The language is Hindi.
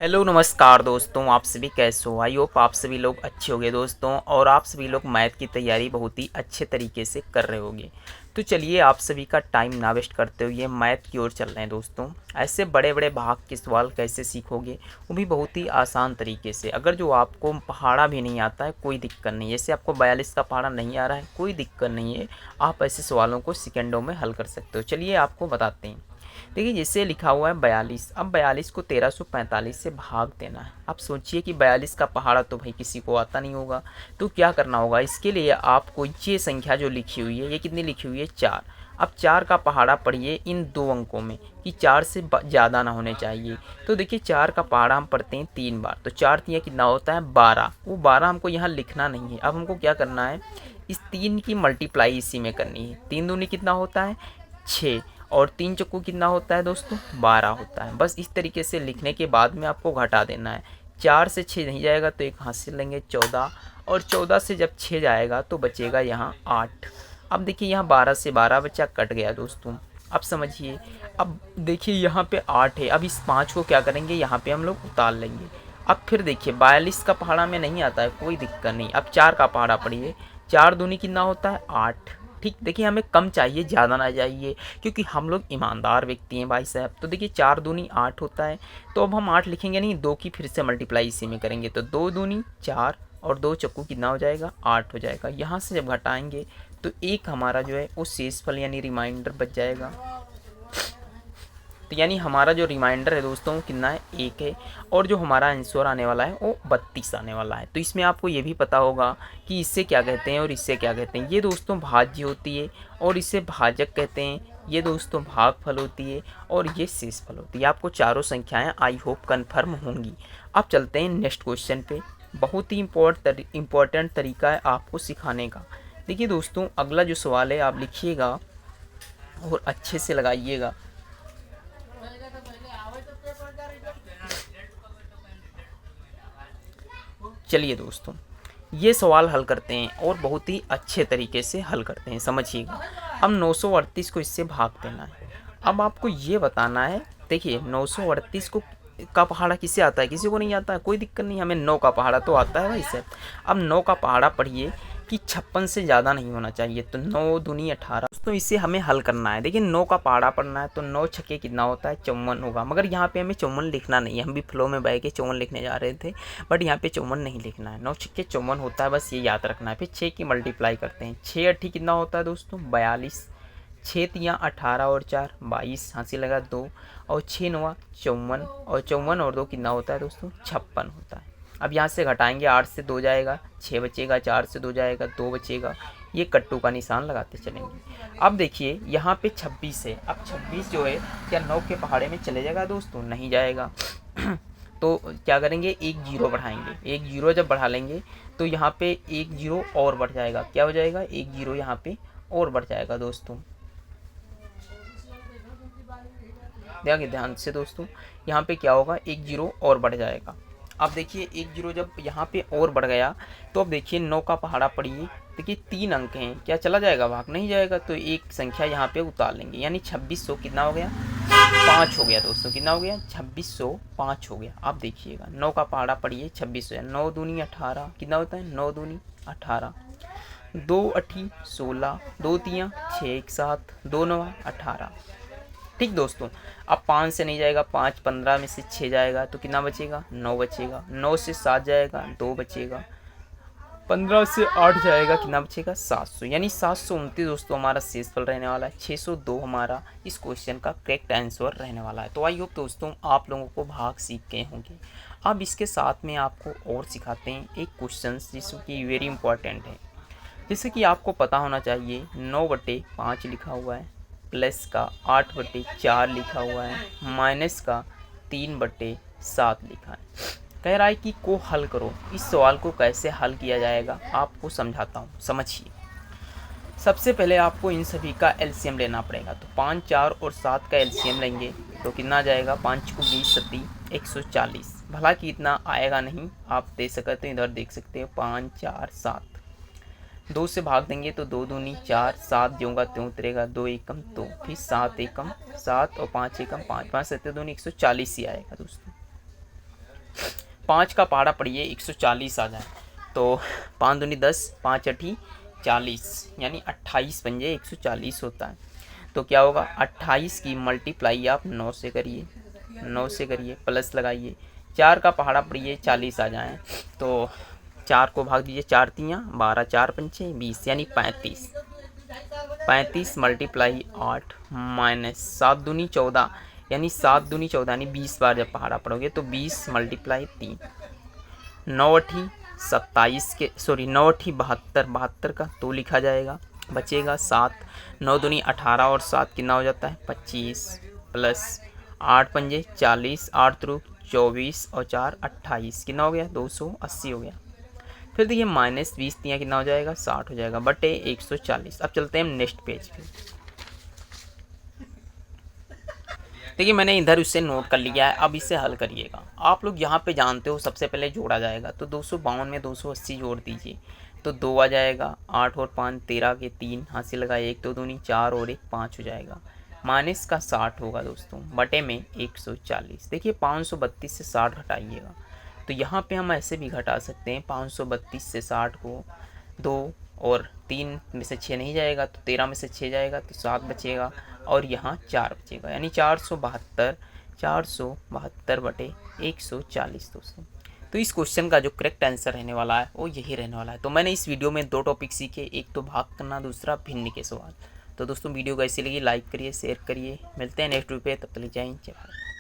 हेलो नमस्कार दोस्तों, आप सभी कैसे हो। आई होप आप सभी लोग अच्छे होंगे दोस्तों, और आप सभी लोग मैथ की तैयारी बहुत ही अच्छे तरीके से कर रहे होंगे। तो चलिए आप सभी का टाइम ना वेस्ट करते हुए मैथ की ओर चल रहे हैं दोस्तों। ऐसे बड़े बड़े भाग के सवाल कैसे सीखोगे, वो भी बहुत ही आसान तरीके से। अगर जो आपको पहाड़ा भी नहीं आता है कोई दिक्कत नहीं है, जैसे आपको 42 का पहाड़ा नहीं आ रहा है कोई दिक्कत नहीं है, आप ऐसे सवालों को सेकेंडों में हल कर सकते हो। चलिए आपको बताते हैं। देखिए जैसे लिखा हुआ है 42, अब 42 को 1345 से भाग देना है। आप सोचिए कि 42 का पहाड़ा तो भाई किसी को आता नहीं होगा, तो क्या करना होगा इसके लिए। आपको ये संख्या जो लिखी हुई है, ये कितनी लिखी हुई है 4। अब 4 का पहाड़ा पढ़िए इन दो अंकों में कि 4 से ज़्यादा ना होने चाहिए। तो देखिए 4 का पहाड़ा हम पढ़ते हैं 3 बार, तो 4 3 कितना होता है 12। वो 12 हमको यहाँ लिखना नहीं है। अब हमको क्या करना है, इस 3 की मल्टीप्लाई इसी में करनी है। 3 दूनी कितना होता है 6, और 3 चक्कू कितना होता है दोस्तों 12 होता है। बस इस तरीके से लिखने के बाद में आपको घटा देना है। 4 से 6 नहीं जाएगा तो एक हाथ से लेंगे 14, और 14 से जब 6 जाएगा तो बचेगा यहाँ 8। अब देखिए यहाँ 12 से 12 बच्चा कट गया दोस्तों। अब समझिए, अब देखिए यहाँ पे 8 है। अब इस 5 को क्या करेंगे, यहाँ पे हम लोग उतार लेंगे। अब फिर देखिए 42 का पहाड़ा में नहीं आता है कोई दिक्कत नहीं। अब 4 का पहाड़ा पढ़िए, 4 दूनी कितना होता है 8। ठीक, देखिए हमें कम चाहिए ज़्यादा ना चाहिए, क्योंकि हम लोग ईमानदार व्यक्ति हैं भाई साहब। तो देखिए 4 दूनी 8 होता है, तो अब हम 8 लिखेंगे नहीं, 2 की फिर से मल्टीप्लाई इसी में करेंगे। तो 2 दूनी 4, और 2 चक्कू कितना हो जाएगा 8 हो जाएगा। यहाँ से जब घटाएंगे तो एक हमारा जो है वो शेषफल यानी रिमाइंडर बच जाएगा। तो यानी हमारा जो रिमाइंडर है दोस्तों वो कितना है 1 है, और जो हमारा आंसर आने वाला है वो 32 आने वाला है। तो इसमें आपको ये भी पता होगा कि इससे क्या कहते हैं और इससे क्या कहते हैं। ये दोस्तों भाज्य होती है और इसे भाजक कहते हैं। ये दोस्तों भागफल होती है और ये शेषफल होती है। आपको चारों संख्याएं आई होप कन्फर्म होंगी। अब चलते हैं नेक्स्ट क्वेश्चन पे। बहुत ही इम्पोर्टेंट तरीका है आपको सिखाने का। देखिए दोस्तों अगला जो सवाल है आप लिखिएगा और अच्छे से लगाइएगा। चलिए दोस्तों ये सवाल हल करते हैं और बहुत ही अच्छे तरीके से हल करते हैं, समझिएगा। अब 938 को इससे भाग देना है। अब आपको ये बताना है, देखिए 938 को का पहाड़ा किसे आता है, किसी को नहीं आता है कोई दिक्कत नहीं, हमें 9 का पहाड़ा तो आता है भाई साहब। अब 9 का पहाड़ा पढ़िए कि 56 से ज़्यादा नहीं होना चाहिए। तो 9 दूनी 18, तो इसे हमें हल करना है। देखिए 9 का पहाड़ा पढ़ना है तो 9 छक्के कितना होता है 54 होगा, मगर यहाँ पे हमें 54 लिखना नहीं है। हम भी फ्लो में बह के 54 लिखने जा रहे थे, बट यहाँ पे 54 नहीं लिखना है। 9 छक्के 54 होता है, बस ये याद रखना है। फिर 6 की मल्टीप्लाई करते हैं, 6 अट्ठी कितना होता है दोस्तों 42, 6 तियाँ 18 और 4 22, हंसी लगा 2, और 6 नवा 54, और 54 और 2 कितना होता है दोस्तों 56 होता है। अब यहाँ से घटाएंगे, 8 से 2 जाएगा 6 बचेगा, 4 से 2 जाएगा 2 बचेगा। ये कट्टू का निशान लगाते चलेंगे। अब देखिए यहाँ पे 26 है। अब 26 जो है क्या 9 के पहाड़े में चले जाएगा दोस्तों, नहीं जाएगा। तो क्या करेंगे, एक जीरो बढ़ाएंगे। एक जीरो जब बढ़ा लेंगे तो यहाँ पे एक जीरो और बढ़ जाएगा। क्या हो जाएगा, एक जीरो यहाँ पे और बढ़ जाएगा दोस्तों। ध्यान से दोस्तों, यहाँ पे क्या होगा, एक जीरो और बढ़ जाएगा। अब देखिए एक जीरो जब यहाँ पे और बढ़ गया तो अब देखिए 9 का पहाड़ा पढ़िए। देखिए 3 अंक हैं, क्या चला जाएगा, भाग नहीं जाएगा। तो एक संख्या यहाँ पे उतार लेंगे, यानी 2600 कितना हो गया 5 हो गया दोस्तों। कितना हो गया 2605 हो गया। अब देखिएगा 9 का पहाड़ा पढ़िए 2600, 9 दूनी 18 कितना होता है 9 दूनी 18, 2 अठी 16, 2 तियाँ 6 एक 7, 2 नवा 18। ठीक दोस्तों, अब 5 से नहीं जाएगा, 5 15 में से 6 जाएगा तो कितना बचेगा 9 बचेगा, 9 से 7 जाएगा 2 बचेगा, 15 से 8 जाएगा कितना बचेगा 700, यानी 729 दोस्तों हमारा शेषफल रहने वाला है। 602 हमारा इस क्वेश्चन का करेक्ट आंसर रहने वाला है। तो आई होप दोस्तों आप लोगों को भाग सीख गए होंगे। अब इसके साथ में आपको और सिखाते हैं एक क्वेश्चन जिसको कि वेरी इंपॉर्टेंट है। जैसे कि आपको पता होना चाहिए 9/5 लिखा हुआ है, प्लस का 8/4 लिखा हुआ है, माइनस का 3/7 लिखा है। कह रहा है कि को हल करो। इस सवाल को कैसे हल किया जाएगा आपको समझाता हूँ, समझिए। सबसे पहले आपको इन सभी का एलसीएम लेना पड़ेगा। तो 5 4 और 7 का एलसीएम लेंगे तो कितना आ जाएगा, 5 को 20 सती 140। भला कि इतना आएगा नहीं, आप दे सकते हैं, इधर देख सकते हो 5 4 7, 2 से भाग देंगे तो 2 दूनी 4, 7 जोगा त्यों उतरेगा, 2 एकम 2, फिर 7 एकम 7 और 5 एकम 5, 5 7 दूनी 140 ही आएगा दोस्तों। 5 का पहाड़ा पढ़िए 140 आ जाए तो 5 दूनी 10, 5 अठी 40, यानी 28 बन जाए 140 होता है। तो क्या होगा, 28 की मल्टीप्लाई आप 9 से करिए, 9 से करिए, प्लस लगाइए, 4 का पहाड़ा पढ़िए 40 आ जाए तो 4 को भाग दीजिए, 4 तियाँ 12, 4 पंचे 20, यानी 35, 35 मल्टीप्लाई 8 माइनस 7 दूनी 14, यानी 7 दूनी 14, यानी 20 बार जब पहाड़ा पढ़ोगे तो 20 मल्टीप्लाई 3, 9 अठी 27 के, सॉरी 9 अठी 72, 72 का 2 लिखा जाएगा, बचेगा 7, 9 दूनी 18 और 7 कितना हो जाता है 25, प्लस 8 पंजे 40, 8 त्रुक 24 और 4 28, कितना हो गया 280 हो गया। फिर देखिए माइनस 20 तियाँ कितना हो जाएगा 60 हो जाएगा, बटे 140। अब चलते हैं हम नेक्स्ट पेज पे। देखिए मैंने इधर उससे नोट कर लिया है, अब इसे हल करिएगा। आप लोग यहाँ पे जानते हो सबसे पहले जोड़ा जाएगा, तो 252 में 280 जोड़ दीजिए तो 2 आ जाएगा, 8 और 5 13 के 3 हाथ से लगाए, 1 2 दूनी 4 और 1 5 हो जाएगा, माइनस का 60 होगा दोस्तों, बटे में 140। देखिए 532 से 60 घटाइएगा तो यहाँ पे हम ऐसे भी घटा सकते हैं, 532 से 60 को 2 और 3 में से 6 नहीं जाएगा तो 13 में से 6 जाएगा तो 7 बचेगा और यहाँ 4 बचेगा, यानी 472, 472 बटे 140 दोस्तों। तो इस क्वेश्चन का जो करेक्ट आंसर रहने वाला है वो यही रहने वाला है। तो मैंने इस वीडियो में 2 टॉपिक सीखे, एक तो भाग करना, दूसरा भिन्न के सवाल। तो दोस्तों वीडियो कैसी लगी लाइक करिए, शेयर करिए, मिलते हैं नेक्स्ट वीडियो पे, तब तक जय हिंद जय भारत।